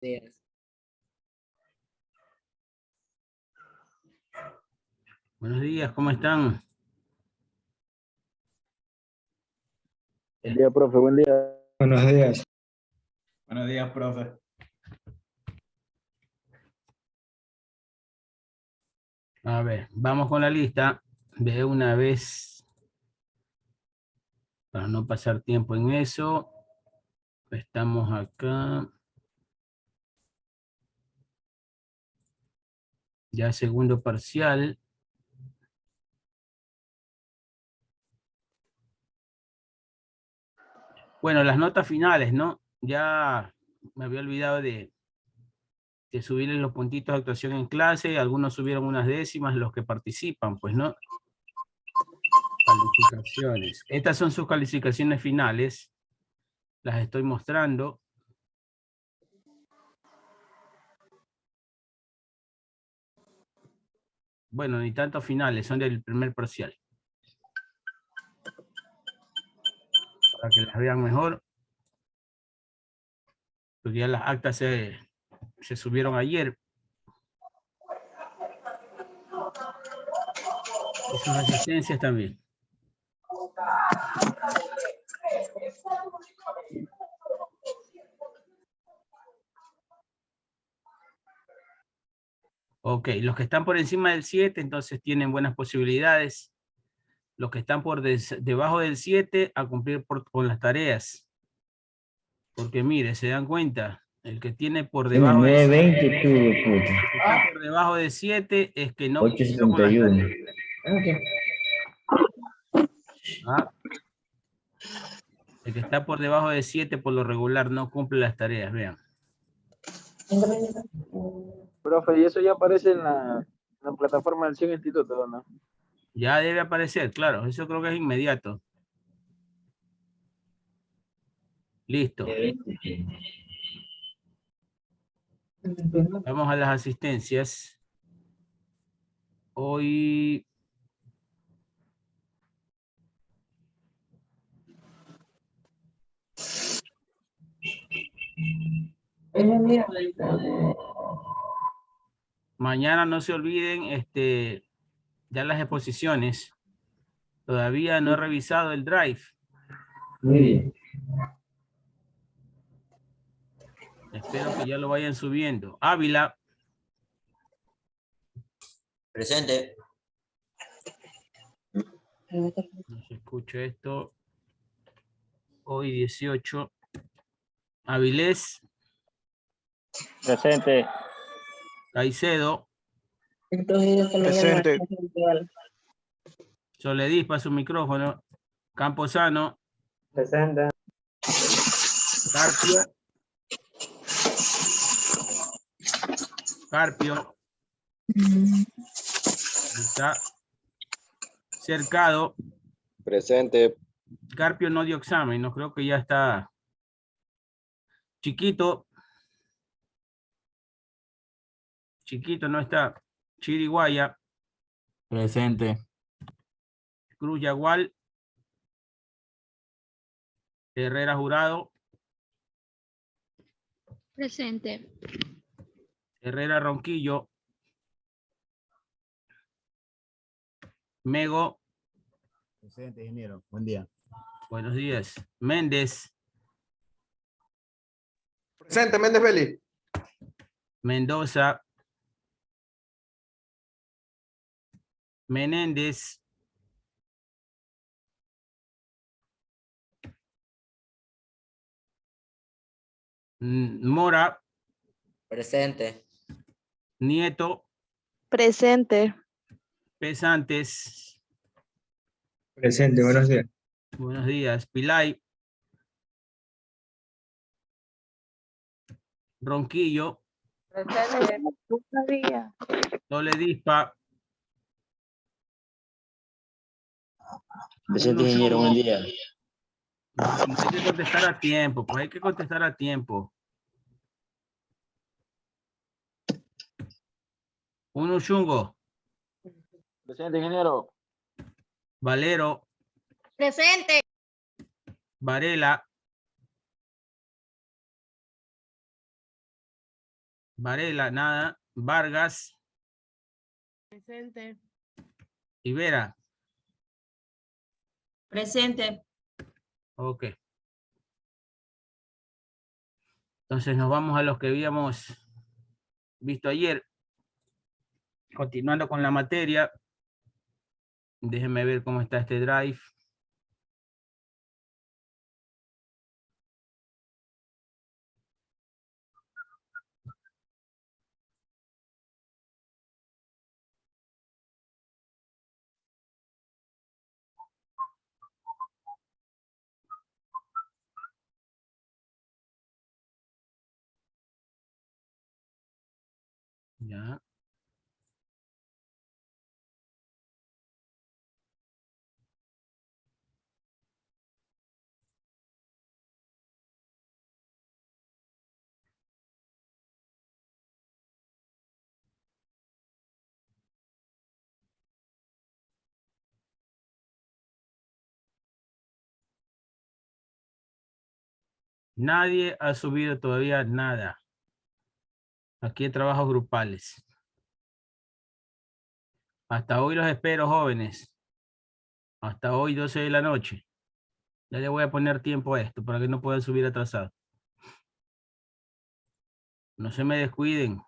días. Buenos días, ¿cómo están? Buen día, profe, buen día. Buenos días. Buenos días, profe. A ver, vamos con la lista de una vez para no pasar tiempo en eso. Estamos acá. Ya segundo parcial. Bueno, las notas finales, ¿no? Ya me había olvidado de subirles los puntitos de actuación en clase. Algunos subieron unas décimas, los que participan, pues, ¿no? Calificaciones. Estas son sus calificaciones finales. Las estoy mostrando. Bueno, ni tanto finales, son del primer parcial. Para que las vean mejor. Porque ya las actas se subieron ayer. Y sus asistencias también. Ok, los que están por encima del 7, entonces tienen buenas posibilidades. Los que están por debajo del 7, a cumplir con las tareas. Porque mire, se dan cuenta, el que tiene por debajo de 920 tuve, puta. el que está por debajo de 7 es que no cumplió con las 871. tareas. ¿Ah? El que está por debajo de 7 por lo regular no cumple las tareas, vean. Profe, y eso ya aparece en la plataforma del 100 Instituto, ¿no? Ya debe aparecer, claro, eso creo que es inmediato. Listo. Vamos a las asistencias. Hoy... Mañana no se olviden, ya las exposiciones. Todavía no he revisado el drive. Muy bien. Espero que ya lo vayan subiendo. Ávila. Presente. No se escucha esto. Hoy 18. Avilés. Presente. Caicedo. Presente. Soledispa su micrófono. Camposano. Presente. Carpio. Carpio. Está. Cercado. Presente. Carpio no dio examen, no creo que ya está. Chiquito. Chiquito no está. Chiriguaya. Presente. Cruz Yagual. Herrera Jurado. Presente. Herrera Ronquillo. Mego. Presente, ingeniero. Buen día. Buenos días. Méndez. Presente, Méndez Belli. Mendoza. Menéndez. Mora. Presente. Nieto. Presente. Pesantes. Presente, buenos días. Buenos días. Pilay. Ronquillo. Presente. Buenos días. Toledispa. Presente, ingeniero, buen día. Hay que contestar a tiempo, pues hay que contestar a tiempo. Uno Chungo. Presente, ingeniero. Valero. Presente. Varela. Varela, nada. Vargas, Presente. Rivera. Presente. Ok. Entonces nos vamos a los que habíamos visto ayer. Continuando con la materia. Déjenme ver cómo está este drive. Ya. Nadie ha subido todavía nada. Aquí hay trabajos grupales. Hasta hoy los espero, jóvenes. Hasta hoy, 12 de la noche. Ya le voy a poner tiempo a esto para que no puedan subir atrasado. No se me descuiden.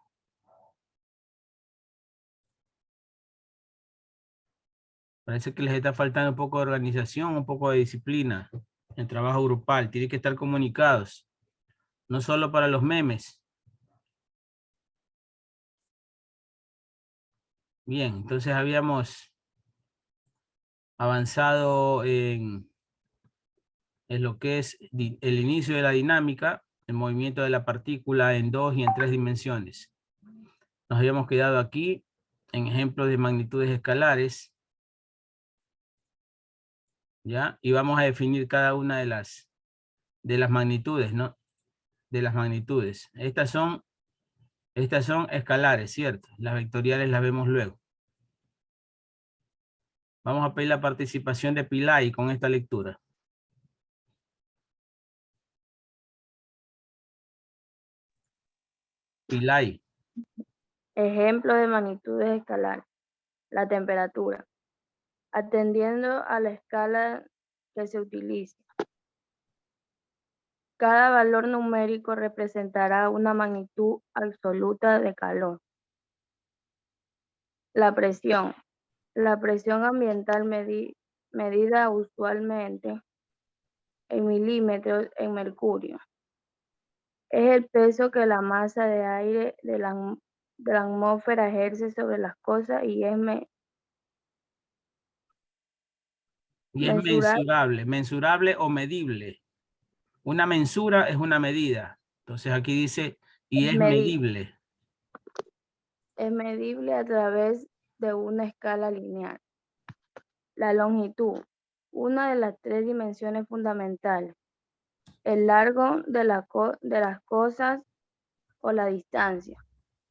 Parece que les está faltando un poco de organización, un poco de disciplina en trabajo grupal. Tienen que estar comunicados. No solo para los memes. Bien, entonces habíamos avanzado en lo que es el inicio de la dinámica, el movimiento de la partícula en 2 y en 3 dimensiones. Nos habíamos quedado aquí en ejemplos de magnitudes escalares. ¿Ya? Y vamos a definir cada una de las magnitudes, ¿no? De las magnitudes. Estas son escalares, ¿cierto? Las vectoriales las vemos luego. Vamos a pedir la participación de Pilay con esta lectura. Pilay. Ejemplo de magnitudes escalares. La temperatura. Atendiendo a la escala que se utiliza. Cada valor numérico representará una magnitud absoluta de calor. La presión. La presión ambiental medida usualmente en milímetros en mercurio. Es el peso que la masa de aire de la atmósfera ejerce sobre las cosas y es mensurable. Mensurable o medible. Una mensura es una medida. Entonces aquí dice, y es medible. Es medible a través de una escala lineal. La longitud, una de las 3 dimensiones fundamentales. El largo de las cosas o la distancia.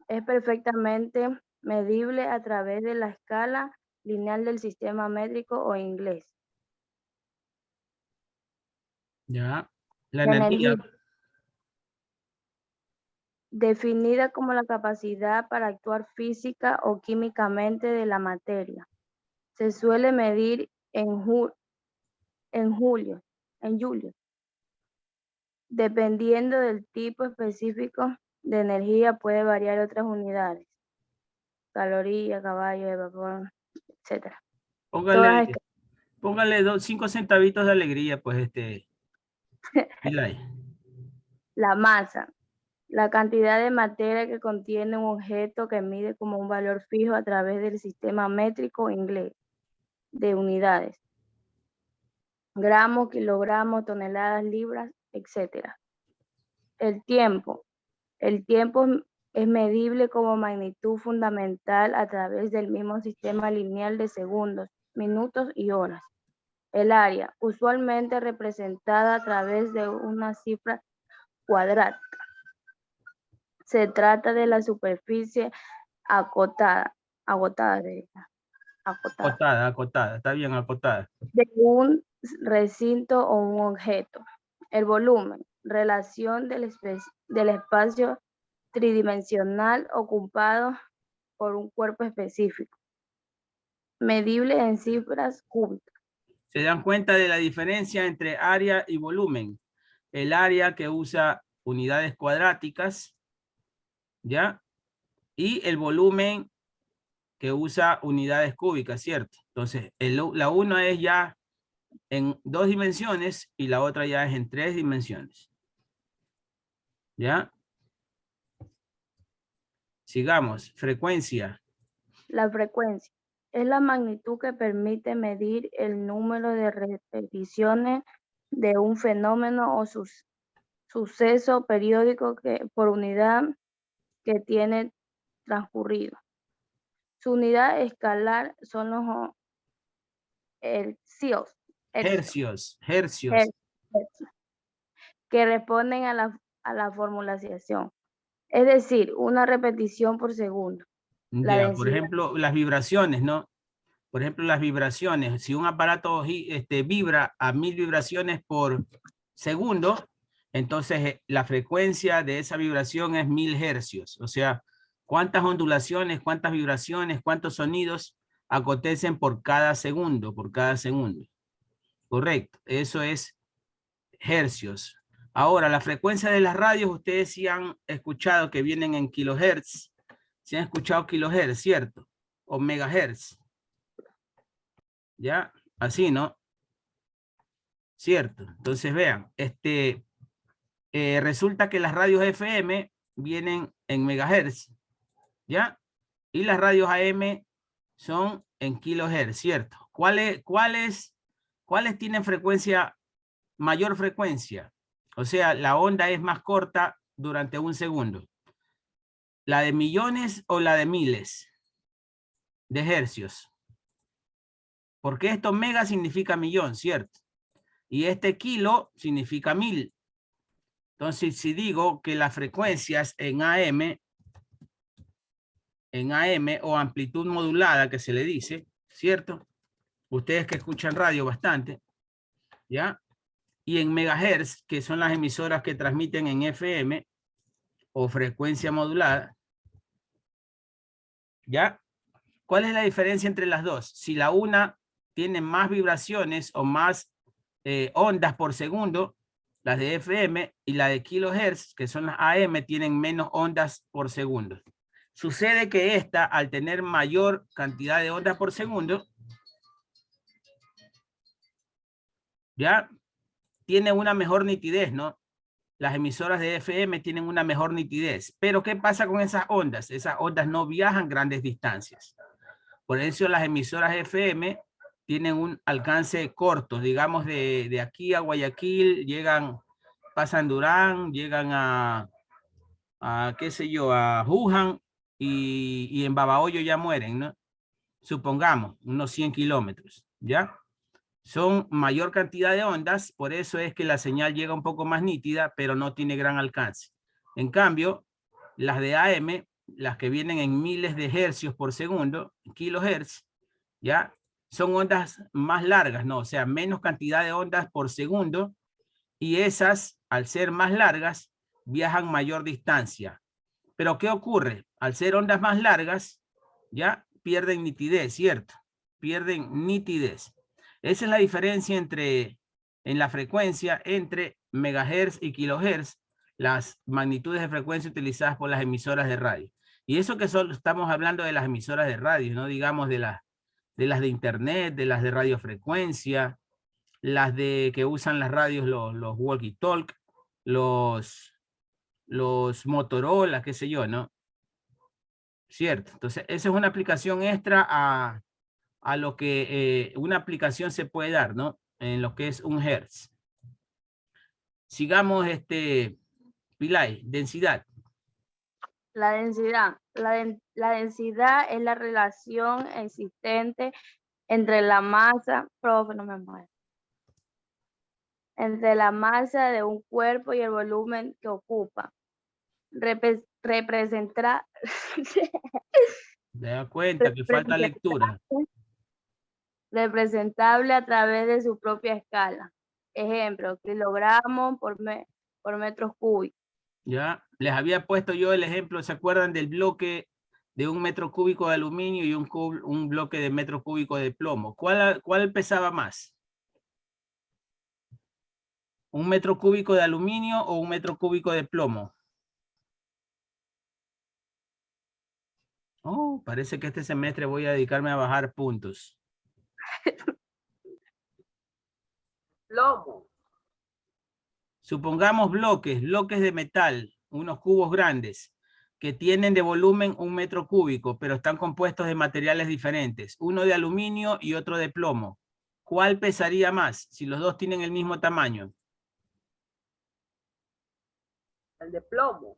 Es perfectamente medible a través de la escala lineal del sistema métrico o inglés. Ya. La energía. Definida como la capacidad para actuar física o químicamente de la materia. Se suele medir en julio. Dependiendo del tipo específico de energía puede variar otras unidades. Caloría, caballo de vapor, etc. Póngale 5 centavitos de alegría, pues Pilay. La masa. La cantidad de materia que contiene un objeto que mide como un valor fijo a través del sistema métrico inglés de unidades. Gramos, kilogramos, toneladas, libras, etc. El tiempo. El tiempo es medible como magnitud fundamental a través del mismo sistema lineal de segundos, minutos y horas. El área, usualmente representada a través de una cifra cuadrática. Se trata de la superficie acotada, está bien acotada. de un recinto o un objeto. El volumen, relación del espacio tridimensional ocupado por un cuerpo específico, medible en cifras cúbicas. ¿Se dan cuenta de la diferencia entre área y volumen? El área que usa unidades cuadráticas, ¿ya? Y el volumen que usa unidades cúbicas, ¿cierto? Entonces, la una es ya en 2 dimensiones y la otra ya es en 3 dimensiones. ¿Ya? Sigamos. Frecuencia. La frecuencia es la magnitud que permite medir el número de repeticiones de un fenómeno o suceso periódico por unidad que tiene transcurrido. Su unidad escalar son los hercios, Hercios. que responden a la formulación. Es decir, una repetición por segundo. La Ya, densidad. por ejemplo, las vibraciones, ¿no? Por ejemplo, las vibraciones. Si un aparato vibra a 1000 vibraciones por segundo, entonces la frecuencia de esa vibración es 1000 hercios. O sea, cuántas ondulaciones, cuántas vibraciones, cuántos sonidos acontecen por cada segundo, Correcto, eso es hercios. Ahora, la frecuencia de las radios, ustedes sí han escuchado que vienen en kilohertz. Sí han escuchado kilohertz, ¿cierto? O megahertz. ¿Ya? Así, ¿no? Cierto. Entonces, vean, resulta que las radios FM vienen en megahertz, ¿ya? Y las radios AM son en kilohertz, ¿cierto? ¿Cuáles tienen mayor frecuencia? O sea, la onda es más corta durante un segundo. ¿La de millones o la de miles de hercios? Porque esto mega significa millón, ¿cierto? Y este kilo significa 1000. Entonces, si digo que las frecuencias en AM o amplitud modulada, que se le dice, ¿cierto? Ustedes que escuchan radio bastante, ¿ya? Y en megahertz, que son las emisoras que transmiten en FM o frecuencia modulada, ¿ya? ¿Cuál es la diferencia entre las dos? Si la una tiene más vibraciones o más ondas por segundo, las de FM, y la de kilohertz, que son las AM, tienen menos ondas por segundo. Sucede que esta, al tener mayor cantidad de ondas por segundo, ya tiene una mejor nitidez, ¿no? Las emisoras de FM tienen una mejor nitidez. Pero ¿qué pasa con esas ondas? Esas ondas no viajan grandes distancias. Por eso las emisoras FM tienen un alcance corto, digamos de aquí a Guayaquil, pasan Durán, llegan a qué sé yo, a Wuhan y en Babahoyo ya mueren, ¿no? Supongamos, unos 100 kilómetros, ¿ya? Son mayor cantidad de ondas, por eso es que la señal llega un poco más nítida, pero no tiene gran alcance. En cambio, las de AM, las que vienen en miles de hercios por segundo, kilohertz, ¿ya? Son ondas más largas, ¿no? O sea, menos cantidad de ondas por segundo, y esas, al ser más largas, viajan mayor distancia. Pero ¿qué ocurre? Al ser ondas más largas, ya pierden nitidez, ¿cierto? Pierden nitidez. Esa es la diferencia en la frecuencia entre megahertz y kilohertz, las magnitudes de frecuencia utilizadas por las emisoras de radio. Y eso que solo estamos hablando de las emisoras de radio, no digamos de las de internet, de las de radiofrecuencia, las que usan las radios, los walkie-talkie, los Motorola, qué sé yo, ¿no? Cierto. Entonces, esa es una aplicación extra a lo que una aplicación se puede dar, ¿no? En lo que es un hertz. Sigamos, Pilay, densidad. La densidad. La densidad es la relación existente entre la masa, profe, no me muero, entre la masa de un cuerpo y el volumen que ocupa. Representar. ¿Te das cuenta que falta lectura? Representable a través de su propia escala. Ejemplo, kilogramos por metros cúbicos. Ya, Les había puesto yo el ejemplo, ¿se acuerdan del bloque de 1 metro cúbico de aluminio y un bloque de metro cúbico de plomo? ¿Cuál pesaba más? ¿1 metro cúbico de aluminio o 1 metro cúbico de plomo? Oh, parece que este semestre voy a dedicarme a bajar puntos. Plomo. Supongamos bloques de metal, unos cubos grandes, que tienen de volumen 1 metro cúbico, pero están compuestos de materiales diferentes, uno de aluminio y otro de plomo. ¿Cuál pesaría más si los dos tienen el mismo tamaño? El de plomo.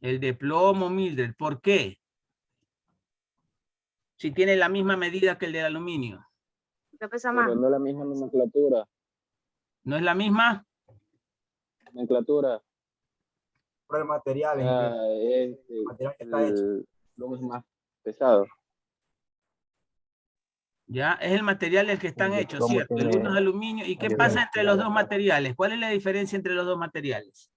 El de plomo, Mildred. ¿Por qué? Si tiene la misma medida que el de aluminio. ¿Qué pesa más? Pero no la misma nomenclatura. ¿No es la misma? Nomenclatura. Por el material, ingeniero. El material que está hecho. plomo es más pesado. Ya, es el material del que están El de hechos, plomo ¿cierto? El tiene uno es aluminio. ¿Y qué mayor pasa entre los densidad. dos materiales? ¿Cuál es la diferencia entre los dos materiales?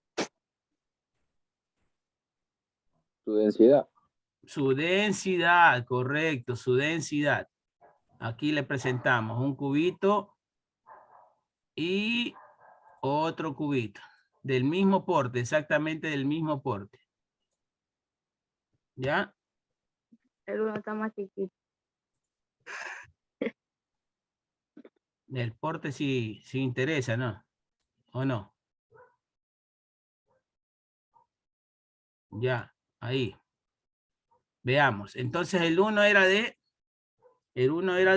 Su densidad. Su densidad, correcto, su densidad. Aquí le presentamos un cubito y otro cubito. Del mismo porte, exactamente del mismo porte. ¿Ya? El uno está más chiquito. El porte sí interesa, ¿no? ¿O no? Ya, ahí. Veamos. Entonces el uno era de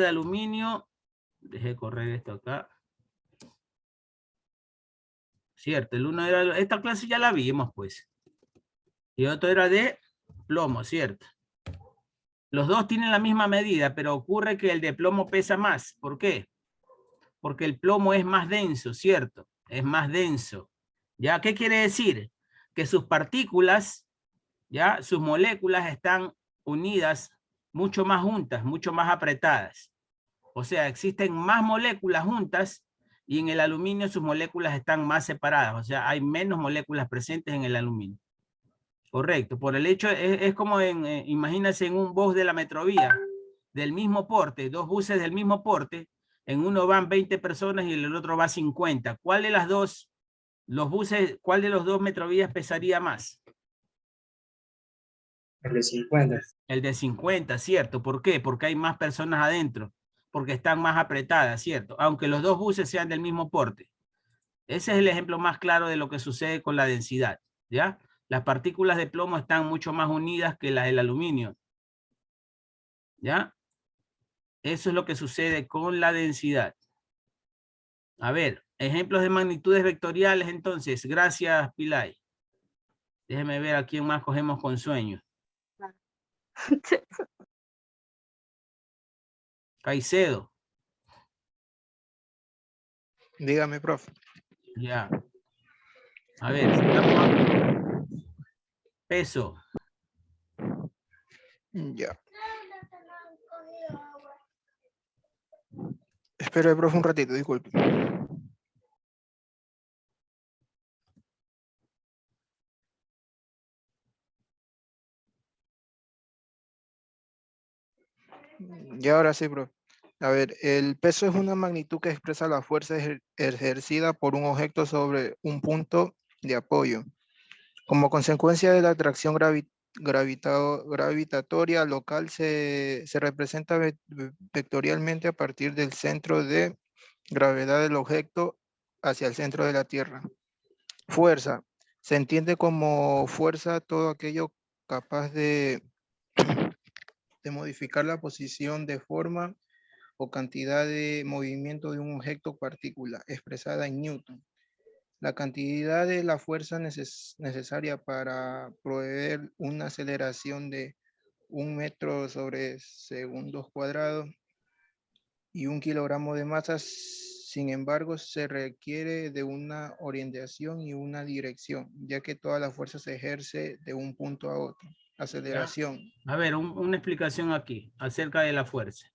aluminio. Deje correr esto acá. Cierto, el uno era, esta clase ya la vimos, pues. Y otro era de plomo, ¿cierto? Los dos tienen la misma medida, pero ocurre que el de plomo pesa más. ¿Por qué? Porque el plomo es más denso, ¿cierto? Es más denso. ¿Ya? ¿Qué quiere decir? Que sus partículas, ¿ya? Sus moléculas están unidas mucho más juntas, mucho más apretadas. O sea, existen más moléculas juntas y en el aluminio sus moléculas están más separadas. O sea, hay menos moléculas presentes en el aluminio. Correcto. Por el hecho, es como imagínense en un bus de la Metrovía, del mismo porte, dos buses del mismo porte, en uno van 20 personas y en el otro va 50. ¿Cuál de las dos, los buses, cuál de los dos Metrovías pesaría más? El de 50. El de 50, ¿cierto? ¿Por qué? Porque hay más personas adentro, porque están más apretadas, ¿cierto? Aunque los dos buses sean del mismo porte. Ese es el ejemplo más claro de lo que sucede con la densidad, ¿ya? Las partículas de plomo están mucho más unidas que las del aluminio, ¿ya? Eso es lo que sucede con la densidad. A ver, ejemplos de magnitudes vectoriales entonces. Gracias, Pilay. Déjeme ver a quién más cogemos con sueño. Caicedo. Dígame, profe. Ya. A ver, sigamos. Peso. Ya. Espera, profe, un ratito, disculpe. Y ahora sí, profe. A ver, el peso es una magnitud que expresa la fuerza ejercida por un objeto sobre un punto de apoyo. Como consecuencia de la atracción gravitatoria local se representa vectorialmente a partir del centro de gravedad del objeto hacia el centro de la Tierra. Fuerza. Se entiende como fuerza todo aquello capaz de modificar la posición de forma o cantidad de movimiento de un objeto o partícula, expresada en Newton. La cantidad de la fuerza necesaria para proveer una aceleración de 1 metro sobre segundos cuadrados y 1 kilogramo de masa, sin embargo, se requiere de una orientación y una dirección, ya que toda la fuerza se ejerce de un punto a otro. Aceleración. A ver, una explicación aquí acerca de la fuerza.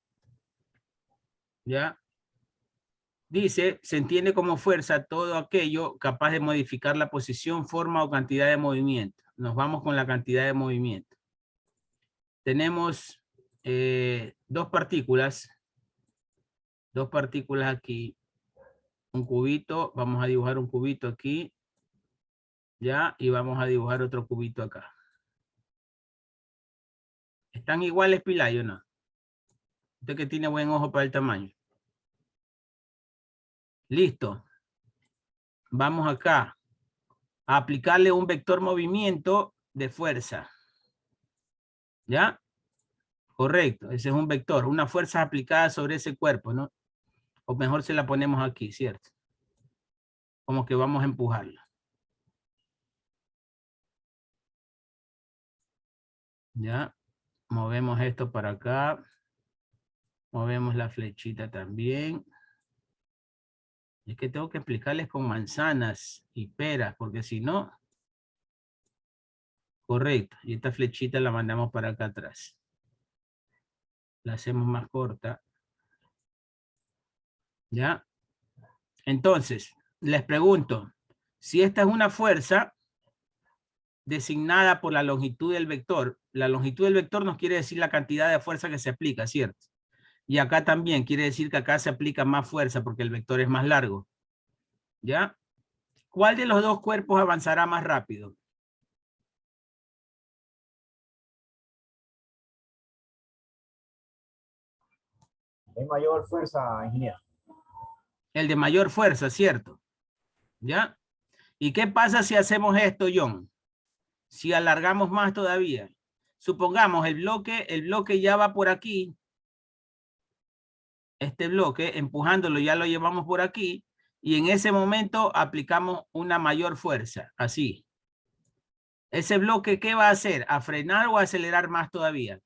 ¿Ya? Dice, se entiende como fuerza todo aquello capaz de modificar la posición, forma o cantidad de movimiento. Nos vamos con la cantidad de movimiento. Tenemos dos partículas aquí. Un cubito, vamos a dibujar un cubito aquí. Ya, y vamos a dibujar otro cubito acá. ¿Están iguales, Pilay, o no? Usted que tiene buen ojo para el tamaño. Listo. Vamos acá a aplicarle un vector movimiento de fuerza. ¿Ya? Correcto, ese es un vector, una fuerza aplicada sobre ese cuerpo, ¿no? O mejor se la ponemos aquí, ¿cierto? Como que vamos a empujarla. ¿Ya? Movemos esto para acá. Movemos la flechita también. Es que tengo que explicarles con manzanas y peras, porque si no... Correcto, y esta flechita la mandamos para acá atrás. La hacemos más corta. ¿Ya? Entonces, les pregunto, si esta es una fuerza designada por la longitud del vector, la longitud del vector nos quiere decir la cantidad de fuerza que se aplica, ¿cierto? Y acá también quiere decir que acá se aplica más fuerza porque el vector es más largo. ¿Ya? ¿Cuál de los dos cuerpos avanzará más rápido? Hay mayor fuerza, ingeniero. El de mayor fuerza, ¿cierto? ¿Ya? ¿Y qué pasa si hacemos esto, John? Si alargamos más todavía. Supongamos el bloque ya va por aquí. Este bloque, empujándolo, ya lo llevamos por aquí. Y en ese momento aplicamos una mayor fuerza. Así. Ese bloque, ¿qué va a hacer? ¿A frenar o a acelerar más todavía?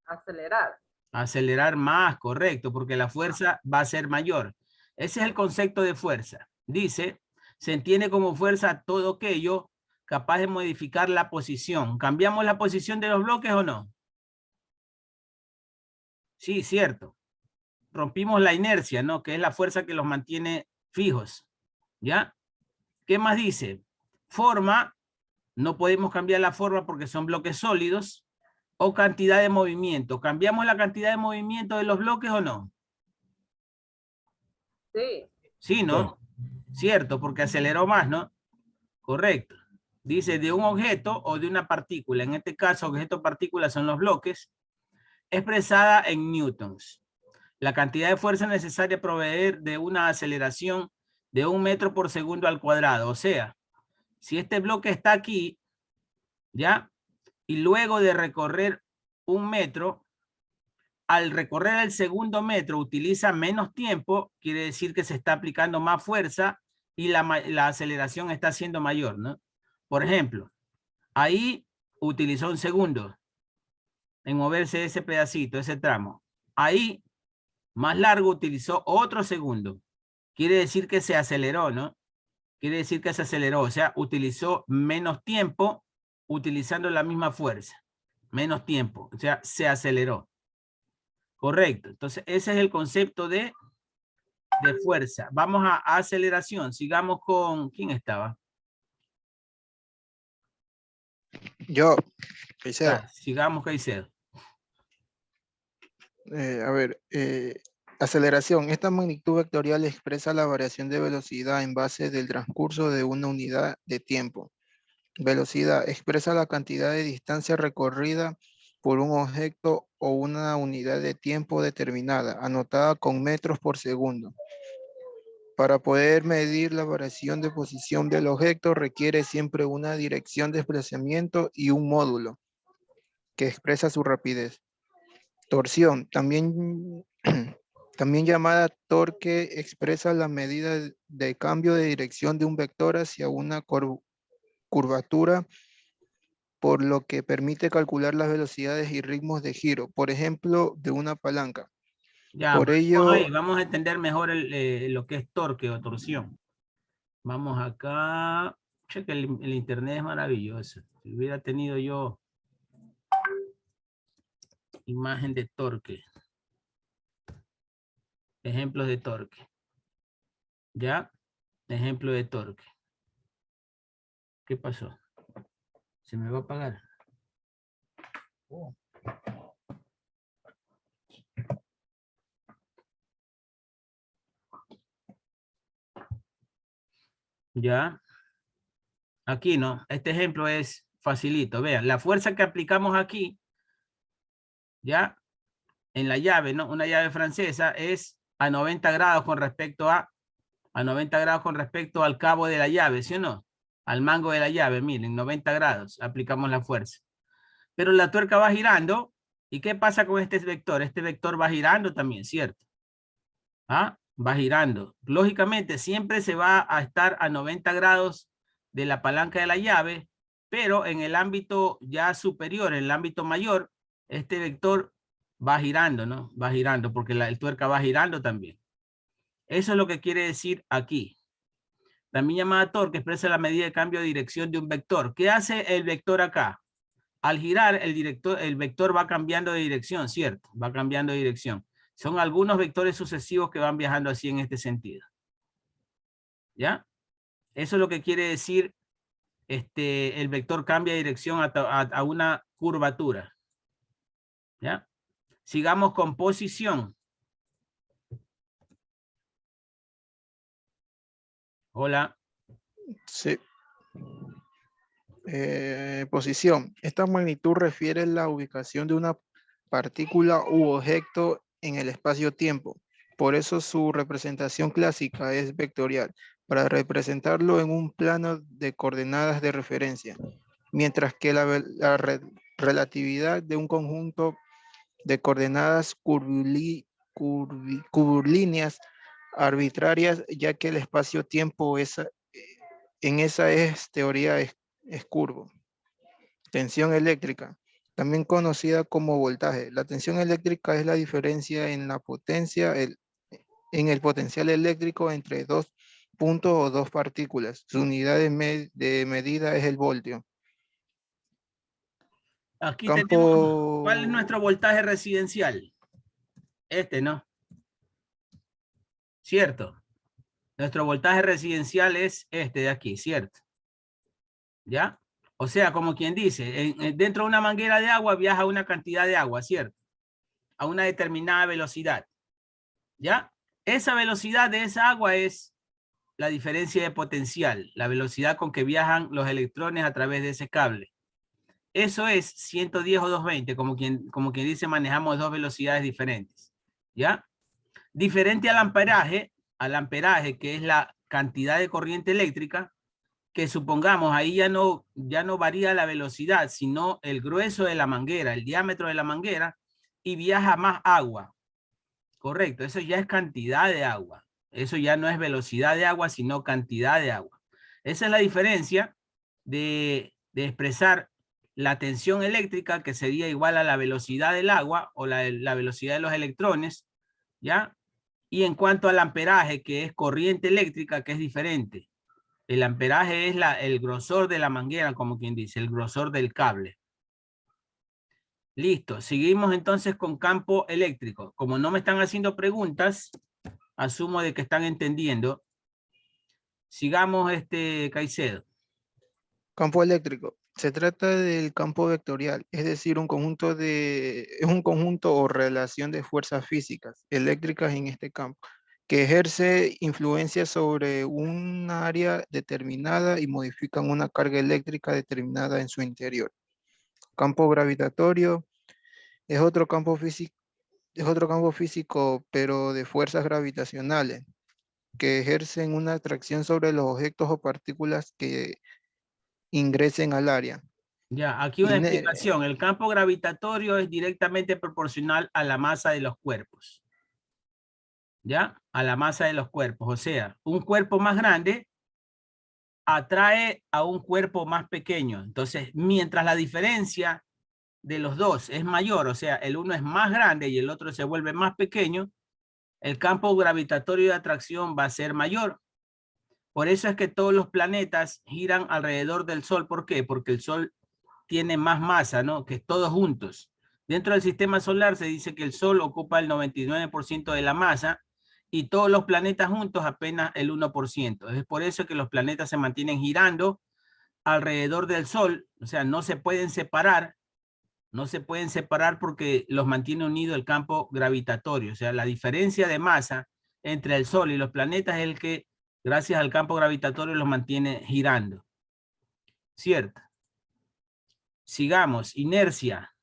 Acelerar. Acelerar más, correcto, porque la fuerza va a ser mayor. Ese es el concepto de fuerza. Dice, se entiende como fuerza todo aquello capaz de modificar la posición. ¿Cambiamos la posición de los bloques o no? Sí, cierto. Rompimos la inercia, ¿no? Que es la fuerza que los mantiene fijos. ¿Ya? ¿Qué más dice? Forma, no podemos cambiar la forma porque son bloques sólidos. O cantidad de movimiento. ¿Cambiamos la cantidad de movimiento de los bloques o no? Sí. Sí, ¿no? Cierto, porque aceleró más, ¿no? Correcto. Dice de un objeto o de una partícula. En este caso, objeto partícula son los bloques. Expresada en newtons. La cantidad de fuerza necesaria proveer de una aceleración de 1 metro por segundo al cuadrado. O sea, si este bloque está aquí, ¿ya? Y luego de recorrer 1 metro, al recorrer el segundo metro utiliza menos tiempo, quiere decir que se está aplicando más fuerza y la aceleración está siendo mayor, ¿no? Por ejemplo, ahí utilizó 1 segundo en moverse ese pedacito, ese tramo. Ahí, más largo, utilizó otro segundo. Quiere decir que se aceleró, ¿no? Quiere decir que se aceleró, o sea, utilizó menos tiempo utilizando la misma fuerza. Menos tiempo, o sea, se aceleró. Correcto. Entonces, ese es el concepto de fuerza. Vamos a aceleración. Sigamos con... ¿Quién estaba? Yo, Caicedo. Sigamos, Caicedo. A ver, aceleración. Esta magnitud vectorial expresa la variación de velocidad en base del transcurso de una unidad de tiempo. Velocidad expresa la cantidad de distancia recorrida por un objeto o una unidad de tiempo determinada, anotada con metros por segundo. Para poder medir la variación de posición del objeto requiere siempre una dirección de desplazamiento y un módulo que expresa su rapidez. Torsión, también llamada torque, expresa la medida de cambio de dirección de un vector hacia una curvatura, por lo que permite calcular las velocidades y ritmos de giro, por ejemplo, de una palanca. Ya, Por ello, vamos a entender mejor lo que es torque o torsión. Vamos acá. Cheque, el internet es maravilloso. Si hubiera tenido yo imagen de torque. ejemplos de torque. ¿Ya? Ejemplo de torque. ¿Qué pasó? ¿Se me va a apagar? Ya. Aquí no. Este ejemplo es facilito. Vean, la fuerza que aplicamos aquí, ya, en la llave, ¿no? Una llave francesa es a 90 grados con respecto a 90 grados con respecto al cabo de la llave, ¿sí o no? Al mango de la llave, miren, 90 grados aplicamos la fuerza. Pero la tuerca va girando. ¿Y qué pasa con este vector? Este vector va girando también, ¿cierto? ¿Ah? Va girando. Lógicamente siempre se va a estar a 90 grados de la palanca de la llave, pero en el ámbito ya superior, en el ámbito mayor, este vector va girando, ¿no? Va girando porque el tuerca va girando también. Eso es lo que quiere decir aquí. También llamada torque expresa la medida de cambio de dirección de un vector. ¿Qué hace el vector acá? Al girar, el vector va cambiando de dirección, ¿cierto? Va cambiando de dirección. Son algunos vectores sucesivos que van viajando así en este sentido. ¿Ya? Eso es lo que quiere decir el vector cambia de dirección a una curvatura. ¿Ya? Sigamos con posición. Hola. Sí. Posición. Esta magnitud refiere la ubicación de una partícula u objeto en el espacio-tiempo. Por eso su representación clásica es vectorial, para representarlo en un plano de coordenadas de referencia, mientras que la relatividad de un conjunto de coordenadas curvilíneas arbitrarias, ya que el espacio-tiempo en esa teoría es curvo. Tensión eléctrica, también conocida como voltaje. La tensión eléctrica es la diferencia en la potencia, en el potencial eléctrico entre dos puntos o dos partículas. Su unidad de medida es el voltio. Aquí Campo... tenemos, ¿cuál es nuestro voltaje residencial? Este, ¿no? ¿Cierto? Nuestro voltaje residencial es este de aquí, ¿cierto? ¿Ya? O sea, como quien dice, dentro de una manguera de agua viaja una cantidad de agua, ¿cierto? A una determinada velocidad. ¿Ya? Esa velocidad de esa agua es la diferencia de potencial, la velocidad con que viajan los electrones a través de ese cable. Eso es 110 o 220, como quien dice, manejamos dos velocidades diferentes. ¿Ya? Diferente al amperaje, que es la cantidad de corriente eléctrica, que supongamos ahí ya no varía la velocidad, sino el grueso de la manguera, el diámetro de la manguera, y viaja más agua. Correcto, eso ya es cantidad de agua. Eso ya no es velocidad de agua, sino cantidad de agua. Esa es la diferencia de expresar la tensión eléctrica, que sería igual a la velocidad del agua o la velocidad de los electrones, ¿ya? Y en cuanto al amperaje, que es corriente eléctrica, que es diferente. El amperaje es el grosor de la manguera, como quien dice, el grosor del cable. Listo, seguimos entonces con campo eléctrico. Como no me están haciendo preguntas, asumo de que están entendiendo. Sigamos, Caicedo. Campo eléctrico. Se trata del campo vectorial, es decir, es un conjunto o relación de fuerzas físicas, eléctricas en este campo, que ejerce influencia sobre un área determinada y modifican una carga eléctrica determinada en su interior. Campo gravitatorio es otro campo físico, pero de fuerzas gravitacionales, que ejercen una atracción sobre los objetos o partículas que ingresen al área. Ya, aquí una explicación. El campo gravitatorio es directamente proporcional a la masa de los cuerpos. ¿Ya? A la masa de los cuerpos. O sea, un cuerpo más grande atrae a un cuerpo más pequeño. Entonces, mientras la diferencia de los dos es mayor, o sea, el uno es más grande y el otro se vuelve más pequeño, el campo gravitatorio de atracción va a ser mayor. Por eso es que todos los planetas giran alrededor del Sol. ¿Por qué? Porque el Sol tiene más masa, ¿no? Que todos juntos. Dentro del sistema solar se dice que el Sol ocupa el 99% de la masa y todos los planetas juntos apenas el 1%. Es por eso que los planetas se mantienen girando alrededor del Sol, o sea, no se pueden separar, porque los mantiene unido el campo gravitatorio. O sea, la diferencia de masa entre el Sol y los planetas es el que, gracias al campo gravitatorio, los mantiene girando. ¿Cierto? Sigamos, inercia.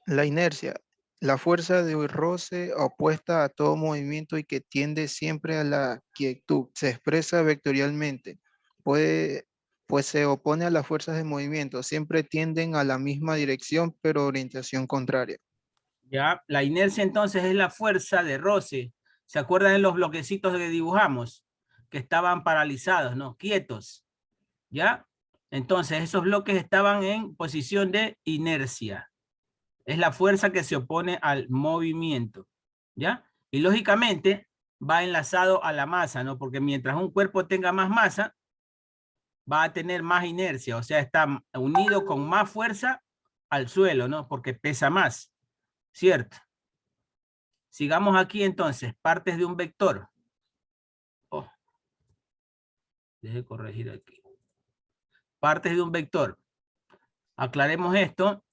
La inercia, la fuerza de roce opuesta a todo movimiento y que tiende siempre a la quietud. Se expresa vectorialmente. Pues se opone a las fuerzas de movimiento. Siempre tienden a la misma dirección, pero orientación contraria. ¿Ya? La inercia entonces es la fuerza de roce. ¿Se acuerdan de los bloquecitos que dibujamos? Que estaban paralizados, ¿no? Quietos. ¿Ya? Entonces esos bloques estaban en posición de inercia. Es la fuerza que se opone al movimiento. ¿Ya? Y lógicamente va enlazado a la masa, ¿no? Porque mientras un cuerpo tenga más masa, va a tener más inercia. O sea, está unido con más fuerza al suelo, ¿no? Porque pesa más. ¿Cierto? Sigamos aquí entonces. Partes de un vector. Oh. Deje corregir aquí. Partes de un vector. Aclaremos esto.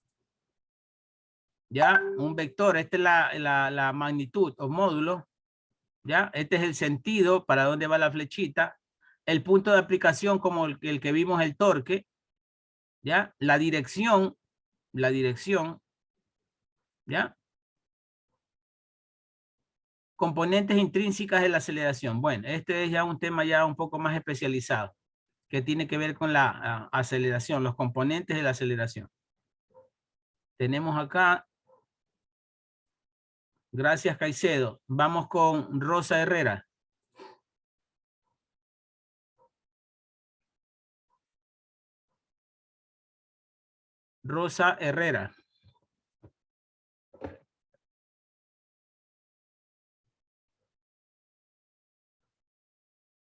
Ya, un vector. Esta es la magnitud o módulo. Ya, este es el sentido para dónde va la flechita. El punto de aplicación como el que vimos el torque. Ya, la dirección. Ya. Componentes intrínsecas de la aceleración. Bueno, este es ya un tema ya un poco más especializado, que tiene que ver con la aceleración, los componentes de la aceleración. Tenemos acá, gracias Caicedo. Vamos con Rosa Herrera. Rosa Herrera.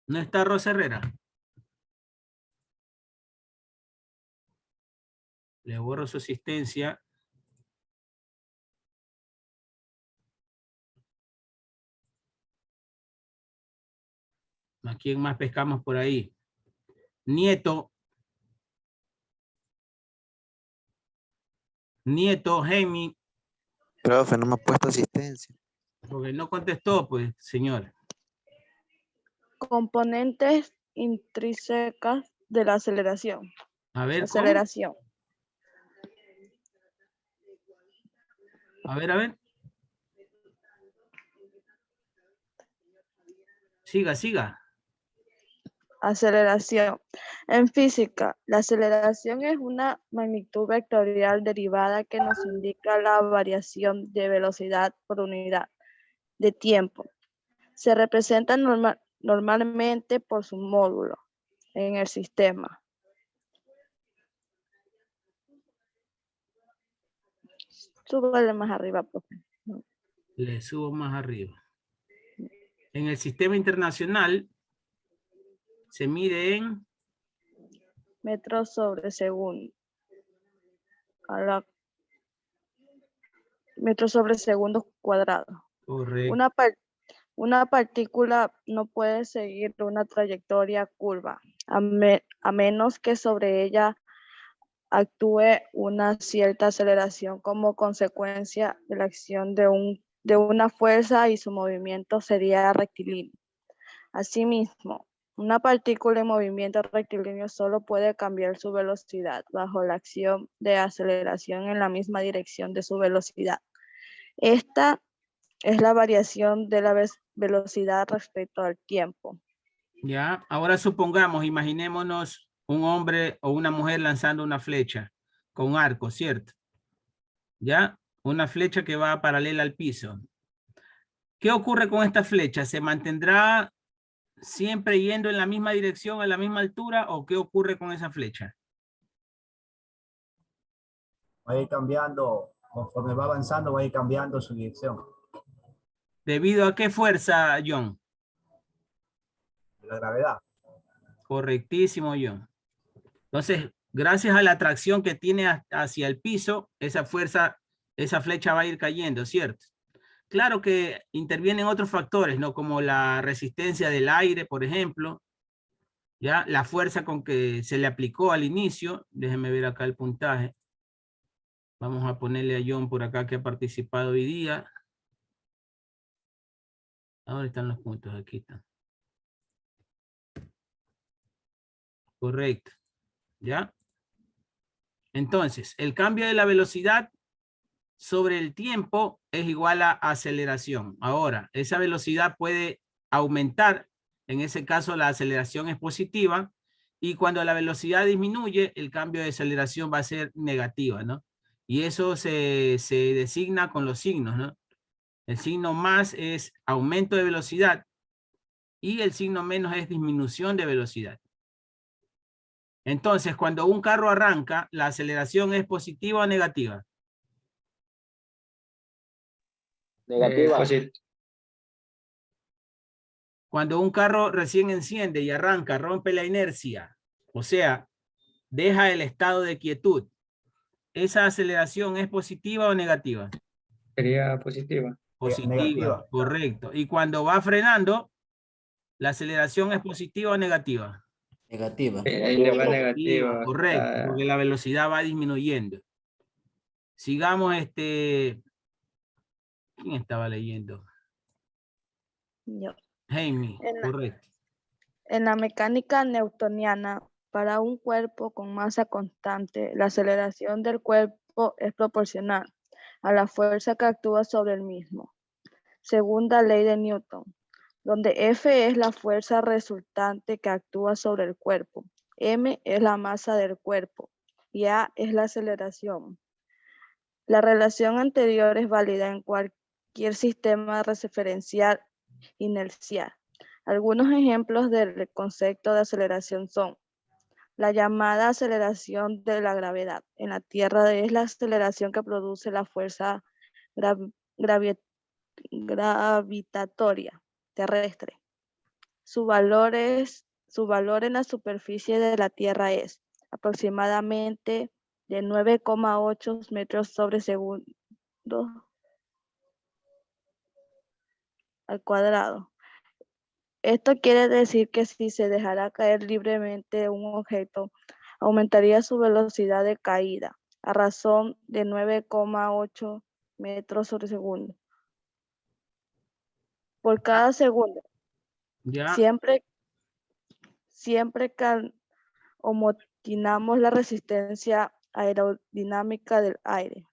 ¿No está Rosa Herrera? Le borro su asistencia. ¿A quién más pescamos por ahí? Nieto. Nieto, Jaime. Profe, no me ha puesto asistencia. Porque no contestó, pues, señor. Componentes intrínsecas de la aceleración. A ver, ¿cómo? Aceleración. A ver. Siga. Aceleración. En física, la aceleración es una magnitud vectorial derivada que nos indica la variación de velocidad por unidad de tiempo. Se representa normalmente por su módulo en el sistema. Súbale más arriba, profe. Le subo más arriba. En el sistema internacional se mide en metros sobre segundo. Metros sobre segundo cuadrado. Correcto. Una partícula no puede seguir una trayectoria curva, a menos que sobre ella actúe una cierta aceleración como consecuencia de la acción de una fuerza y su movimiento sería rectilíneo. Asimismo, una partícula en movimiento rectilíneo solo puede cambiar su velocidad bajo la acción de aceleración en la misma dirección de su velocidad. Esta es la variación de la velocidad respecto al tiempo. Ya, ahora supongamos, imaginémonos un hombre o una mujer lanzando una flecha con arco, ¿cierto? Ya, una flecha que va paralela al piso. ¿Qué ocurre con esta flecha? ¿Se mantendrá siempre yendo en la misma dirección, a la misma altura, o qué ocurre con esa flecha? Va a ir cambiando, conforme va avanzando, va a ir cambiando su dirección. ¿Debido a qué fuerza, John? La gravedad. Correctísimo, John. Entonces, gracias a la atracción que tiene hacia el piso, esa fuerza, esa flecha va a ir cayendo, ¿cierto? Claro que intervienen otros factores, ¿no? Como la resistencia del aire, por ejemplo, ¿ya? La fuerza con que se le aplicó al inicio. Déjenme ver acá el puntaje. Vamos a ponerle a John por acá que ha participado hoy día. Ahora están los puntos, aquí están. Correcto. ¿Ya? Entonces, el cambio de la velocidad sobre el tiempo es igual a aceleración. Ahora, esa velocidad puede aumentar. En ese caso, la aceleración es positiva. Y cuando la velocidad disminuye, el cambio de aceleración va a ser negativa, ¿no? Y eso se designa con los signos, ¿no? El signo más es aumento de velocidad y el signo menos es disminución de velocidad. Entonces, cuando un carro arranca, ¿la aceleración es positiva o negativa? Negativa. Cuando un carro recién enciende y arranca, rompe la inercia, o sea, deja el estado de quietud, ¿esa aceleración es positiva o negativa? Sería positiva. Positiva, Negativa. correcto. Y cuando va frenando, ¿la aceleración es positiva o negativa? Negativa. Ahí le va negativa. Correcto, porque la velocidad va disminuyendo. Sigamos, ¿quién estaba leyendo? Yo. Jaime, correcto. En la mecánica newtoniana, para un cuerpo con masa constante, la aceleración del cuerpo es proporcional a la fuerza que actúa sobre el mismo. Segunda ley de Newton, donde F es la fuerza resultante que actúa sobre el cuerpo, M es la masa del cuerpo y A es la aceleración. La relación anterior es válida en cualquier sistema referencial inercial. Algunos ejemplos del concepto de aceleración son la llamada aceleración de la gravedad. En la Tierra es la aceleración que produce la fuerza gravitatoria terrestre. Su valor en la superficie de la Tierra es aproximadamente de 9,8 metros sobre segundo al cuadrado. Esto quiere decir que si se dejara caer libremente un objeto, aumentaría su velocidad de caída a razón de 9,8 metros sobre segundo. Por cada segundo. Ya. Siempre que homogenizamos la resistencia aerodinámica del aire,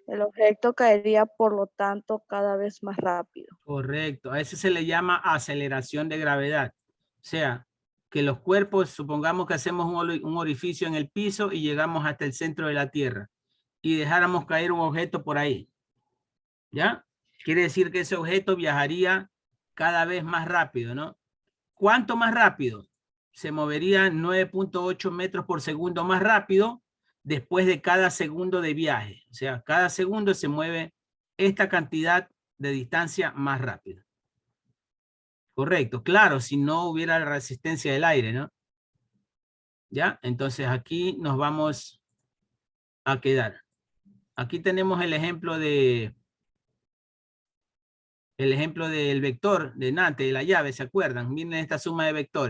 el objeto caería, por lo tanto, cada vez más rápido. Correcto. A eso se le llama aceleración de gravedad. O sea, que los cuerpos, supongamos que hacemos un orificio en el piso y llegamos hasta el centro de la Tierra y dejáramos caer un objeto por ahí. ¿Ya? Quiere decir que ese objeto viajaría cada vez más rápido, ¿no? ¿Cuánto más rápido? Se movería 9,8 metros por segundo más rápido después de cada segundo de viaje. O sea, cada segundo se mueve esta cantidad de distancia más rápido. Correcto. Claro, si no hubiera la resistencia del aire, ¿no? ¿Ya? Entonces aquí nos vamos a quedar. Aquí tenemos el ejemplo del vector de Nantes, de la llave, ¿se acuerdan? Miren esta suma de vectores.